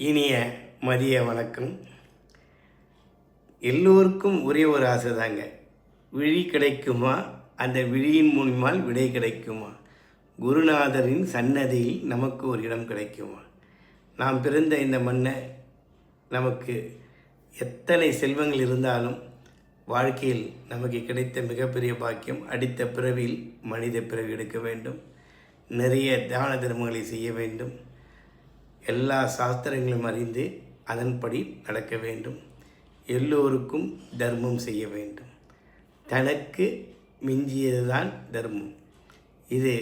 இனிய மதிய வணக்கம். எல்லோருக்கும் ஒரே ஒரு ஆசை தாங்க. விழி கிடைக்குமா, அந்த விழியின் மூலியமால் விடை கிடைக்குமா, குருநாதரின் சன்னதியில் நமக்கு ஒரு இடம் கிடைக்குமா. நாம் பிறந்த இந்த மண்ணை நமக்கு எத்தனை செல்வங்கள் இருந்தாலும் வாழ்க்கையில் நமக்கு கிடைத்த மிகப்பெரிய பாக்கியம் அடுத்த பிறவியில் மனித பிறவி எடுக்க வேண்டும். நிறைய தான தர்மங்களை செய்ய வேண்டும். எல்லா சாஸ்திரங்களும் அறிந்து அதன்படி நடக்க வேண்டும். எல்லோருக்கும் தர்மம் செய்ய வேண்டும். தனக்கு மிஞ்சியது தான் தர்மம். இது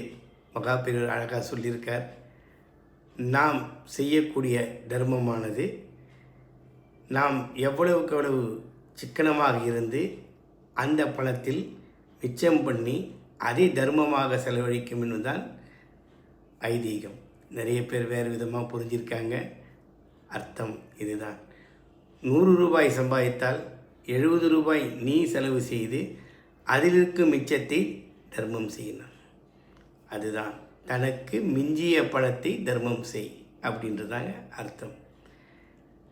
மகாபெரியவர் அழகாக சொல்லியிருக்கார். நாம் செய்யக்கூடிய தர்மமானது நாம் எவ்வளவுக்கு எவ்வளவு சிக்கனமாக இருந்து அந்த பணத்தில் மிச்சம் பண்ணி அதை தர்மமாக செலவழிக்கும் என்பதுதான் ஐதீகம். நிறைய பேர் வேறு விதமாக புரிஞ்சிருக்காங்க. அர்த்தம் இதுதான். 100 ரூபாய் சம்பாதித்தால் 70 ரூபாய் நீ செலவு செய்து அதில் இருக்கும் மிச்சத்தை தர்மம் செய்யணும். அதுதான் தனக்கு மிஞ்சிய பணத்தை தர்மம் செய் அப்படின்றதாங்க அர்த்தம்.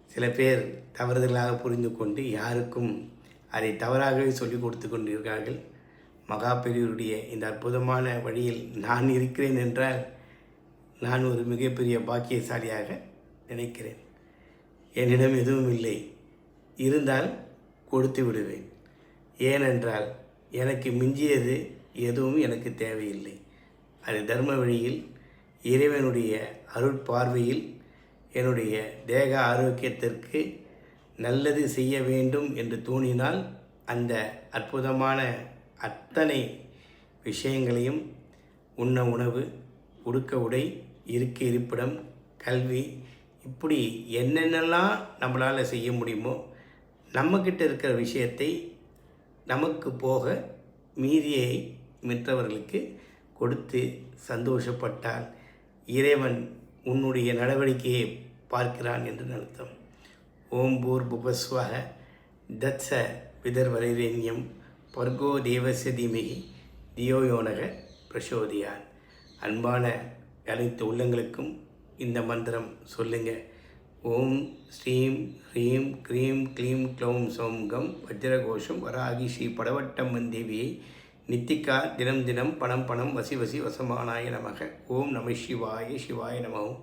சில பேர் தவறுதலாக புரிந்து கொண்டு யாருக்கும் அதை தவறாகவே சொல்லிக் கொடுத்து கொண்டிருக்கிறார்கள். மகாபெரியவருடைய இந்த அற்புதமான வழியில் நான் இருக்கிறேன் என்றால் நான் ஒரு மிகப்பெரிய பாக்கியசாலியாக நினைக்கிறேன். என்னிடம் எதுவும் இல்லை, இருந்தால் கொடுத்து விடுவேன். ஏனென்றால் எனக்கு மிஞ்சியது எதுவும் எனக்கு தேவையில்லை. அது தர்ம வழியில் இறைவனுடைய அருட்பார்வையில் என்னுடைய தேக ஆரோக்கியத்திற்கு நல்லது செய்ய வேண்டும் என்று தோணினால் அந்த அற்புதமான அத்தனை விஷயங்களையும் உண்ண உணவு, உடுக்க உடை, இருக்க இருப்பிடம், கல்வி, இப்படி என்னென்னலாம் நம்மளால் செய்ய முடியுமோ நம்மக்கிட்ட இருக்கிற விஷயத்தை நமக்கு போக மீதியை மற்றவர்களுக்கு கொடுத்து சந்தோஷப்பட்டால் இறைவன் உன்னுடைய நடவடிக்கையை பார்க்கிறான் என்று அர்த்தம். ஓம் பூர் புபஸ்வக தத்ச விதர்வரைரண்யம் பர்கோ தேவஸ்ய தீமகி தியோயோனக பிரசோதியான். அன்பான அனைத்து உள்ளங்களுக்கும் இந்த மந்திரம் சொல்லுங்கள். ஓம் ஸ்ரீம் ஹ்ரீம் க்ரீம் க்ளீம் க்ளௌம் சௌம் கம் வஜ்ரகோஷம் வராகி ஸ்ரீ படவட்டம்மன் தேவியை நித்திகா தினம் தினம் பணம் பணம் வசி வசி வசமானாய நமக. ஓம் நம சிவாய சிவாய நமவும்.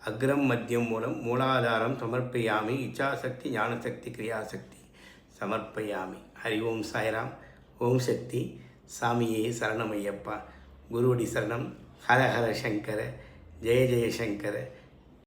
அக்ரம் மத்தியம் மூலம் மூலாதாரம் சமர்ப்பயாமி. இச்சாசக்தி ஞானசக்தி கிரியாசக்தி சமர்ப்பயாமி. ஹரி ஓம் சாய்ராம். ஓம் சக்தி. சாமியே சரணமையப்பா. குருவடி சரணம். ஹர ஹர சங்கர. ஜெய ஜெய சங்கர.